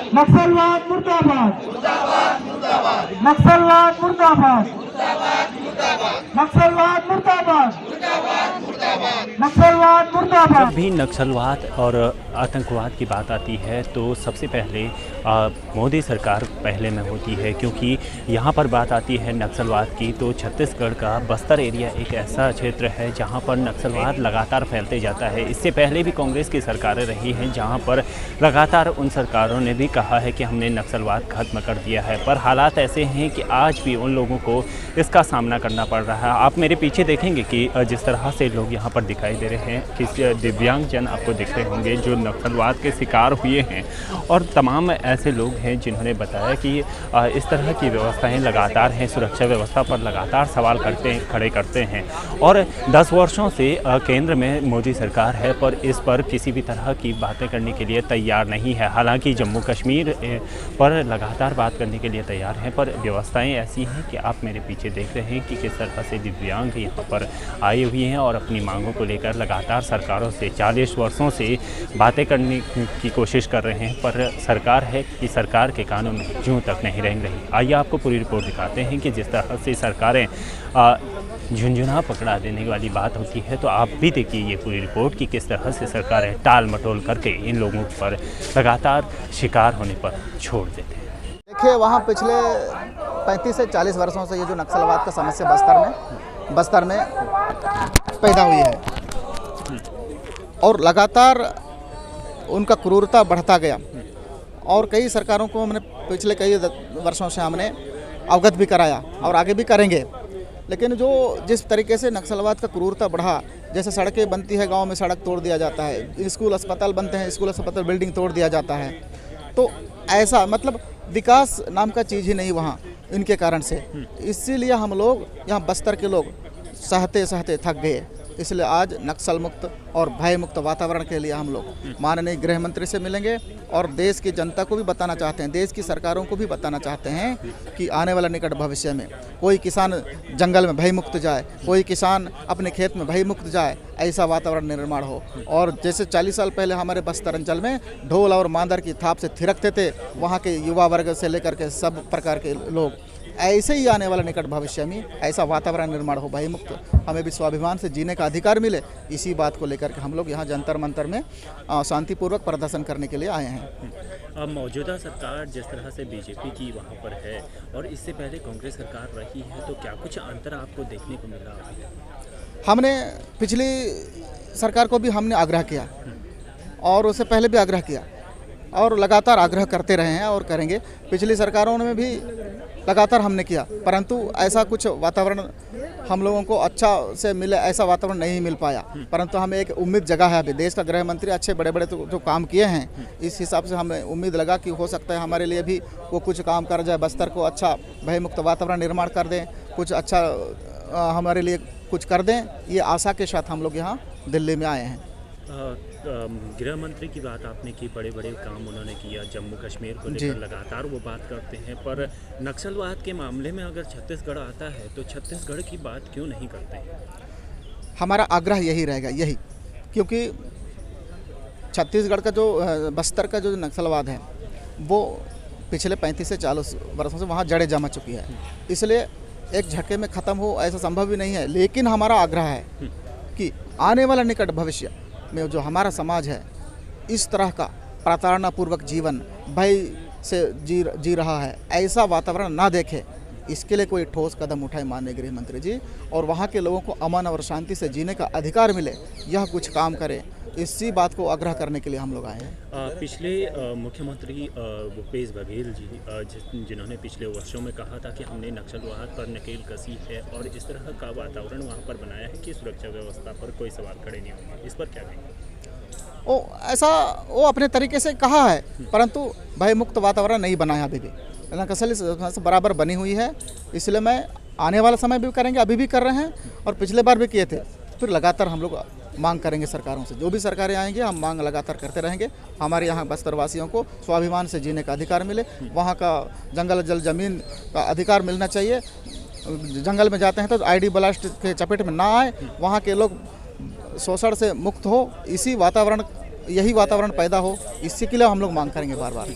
नक्सलवाद मुर्दाबाद, नक्सलवाद मुर्दाबाद, नक्सलवाद मुर्दाबाद, नक्सलवाद मुर्दाबाद। जब भी नक्सलवाद और आतंकवाद की बात आती है तो सबसे पहले मोदी सरकार पहले में होती है, क्योंकि यहाँ पर बात आती है नक्सलवाद की तो छत्तीसगढ़ का बस्तर एरिया एक ऐसा क्षेत्र है जहाँ पर नक्सलवाद लगातार फैलते जाता है। इससे पहले भी कांग्रेस की सरकारें रही हैं जहाँ पर लगातार उन सरकारों ने भी कहा है कि हमने नक्सलवाद खत्म कर दिया है, पर हालात ऐसे हैं कि आज भी उन लोगों को इसका सामना करना पड़ रहा है। आप मेरे पीछे देखेंगे कि जिस तरह से लोग यहाँ पर दिखाई दे रहे हैं कि दिव्यांगजन आपको दिख रहे होंगे जो नक्सलवाद के शिकार हुए हैं, और तमाम ऐसे लोग हैं जिन्होंने बताया कि इस तरह की व्यवस्थाएं लगातार हैं, सुरक्षा व्यवस्था पर लगातार सवाल खड़े करते हैं। और 10 वर्षों से केंद्र में मोदी सरकार है, पर इस पर किसी भी तरह की बातें करने के लिए तैयार नहीं है। हालांकि जम्मू कश्मीर पर लगातार बात करने के लिए तैयार हैं, पर व्यवस्थाएं ऐसी हैं कि आप मेरे पीछे देख रहे हैं कि किस तरह से दिव्यांग यहाँ पर आए हुए हैं और अपनी मांगों को लेकर लगातार सरकारों से 40 वर्षों से बातें करने की कोशिश कर रहे हैं, पर सरकार है कि सरकार के कानों में जूं तक नहीं रेंग रही। आइए आपको पूरी रिपोर्ट दिखाते हैं कि जिस तरह से सरकारें झुंझुना पकड़ा देने वाली बात होती है, तो आप भी देखिए ये पूरी रिपोर्ट कि किस तरह से सरकारें टाल मटोल करके इन लोगों पर लगातार शिकार होने पर छोड़ देते हैं। देखिए, वहाँ पिछले 35 से 40 वर्षों से ये जो नक्सलवाद का समस्या बस्तर में पैदा हुई है और लगातार उनका क्रूरता बढ़ता गया, और कई सरकारों को हमने पिछले कई वर्षों से हमने अवगत भी कराया और आगे भी करेंगे। लेकिन जिस तरीके से नक्सलवाद का क्रूरता बढ़ा, जैसे सड़कें बनती है, गांव में सड़क तोड़ दिया जाता है, स्कूल अस्पताल बनते हैं, स्कूल अस्पताल बिल्डिंग तोड़ दिया जाता है, तो ऐसा मतलब विकास नाम का चीज़ ही नहीं वहाँ इनके कारण से। इसीलिए हम लोग यहाँ बस्तर के लोग सहते सहते थक गए। इसलिए आज नक्सल मुक्त और भय मुक्त वातावरण के लिए हम लोग माननीय गृह मंत्री से मिलेंगे और देश की जनता को भी बताना चाहते हैं, देश की सरकारों को भी बताना चाहते हैं कि आने वाला निकट भविष्य में कोई किसान जंगल में भय मुक्त जाए, कोई किसान अपने खेत में भय मुक्त जाए, ऐसा वातावरण निर्माण हो। और जैसे 40 साल पहले हमारे बस्तर अंचल में ढोल और मांदर की थाप से थिरकते थे वहाँ के युवा वर्ग से लेकर के सब प्रकार के लोग, ऐसे ही आने वाला निकट भविष्य में ऐसा वातावरण निर्माण हो, भय मुक्त, हमें भी स्वाभिमान से जीने का अधिकार मिले। इसी बात को लेकर के हम लोग यहाँ जंतर मंतर में शांतिपूर्वक प्रदर्शन करने के लिए आए हैं। अब मौजूदा सरकार जिस तरह से बीजेपी की वहाँ पर है और इससे पहले कांग्रेस सरकार रही है, तो क्या कुछ अंतर आपको देखने को मिला? हमने पिछली सरकार को भी हमने आग्रह किया और उससे पहले भी आग्रह किया और लगातार आग्रह करते रहे हैं और करेंगे। पिछली सरकारों में भी लगातार हमने किया, परंतु ऐसा कुछ वातावरण हम लोगों को अच्छा से मिले, ऐसा वातावरण नहीं मिल पाया। परंतु हमें एक उम्मीद जगह है, अभी देश का गृह मंत्री अच्छे बड़े बड़े जो काम किए हैं, इस हिसाब से हमें उम्मीद लगा कि हो सकता है हमारे लिए भी वो कुछ काम कर जाए, बस्तर को अच्छा भयमुक्त वातावरण निर्माण कर दें, कुछ अच्छा हमारे लिए कुछ कर दें। ये आशा के साथ हम लोग यहाँ दिल्ली में आए हैं। गृह मंत्री की बात आपने की, बड़े बड़े काम उन्होंने किया जम्मू कश्मीर को लेकर, लगातार वो बात करते हैं, पर नक्सलवाद के मामले में अगर छत्तीसगढ़ आता है तो छत्तीसगढ़ की बात क्यों नहीं करते हैं? हमारा आग्रह यही रहेगा, यही, क्योंकि छत्तीसगढ़ का जो बस्तर का जो नक्सलवाद है वो पिछले 35 से 40 वर्षों से वहाँ जड़ें जमा चुकी है, इसलिए एक झटके में ख़त्म हो ऐसा संभव भी नहीं है। लेकिन हमारा आग्रह है कि आने वाला निकट भविष्य में जो हमारा समाज है इस तरह का प्रताड़नापूर्वक जीवन भय से जी रहा है, ऐसा वातावरण ना देखे, इसके लिए कोई ठोस कदम उठाए माननीय गृह मंत्री जी, और वहाँ के लोगों को अमन और शांति से जीने का अधिकार मिले, यह कुछ काम करें। इसी बात को आग्रह करने के लिए हम लोग आए हैं। पिछले मुख्यमंत्री भूपेश बघेल जी जिन्होंने पिछले वर्षों में कहा था कि हमने नक्सलवाद पर नकेल कसी है और इस तरह का वातावरण वहाँ पर बनाया है कि सुरक्षा व्यवस्था पर कोई सवाल खड़े नहीं होंगे, इस पर क्या कहेंगे? ऐसा वो अपने तरीके से कहा है, परंतु भय मुक्त वातावरण नहीं बनाया अभी भी, नक्सल बराबर बनी हुई है। इसलिए मैं आने वाला समय भी करेंगे, अभी भी कर रहे हैं और पिछले बार भी किए थे, फिर लगातार हम लोग मांग करेंगे सरकारों से, जो भी सरकारें आएंगी हम मांग लगातार करते रहेंगे। हमारे यहाँ बस्तरवासियों को स्वाभिमान से जीने का अधिकार मिले, वहाँ का जंगल जल जमीन का अधिकार मिलना चाहिए। जंगल में जाते हैं तो आईडी ब्लास्ट के चपेट में ना आए, वहाँ के लोग शोषण से मुक्त हो, यही वातावरण पैदा हो, इसी के लिए हम लोग मांग करेंगे बार बार।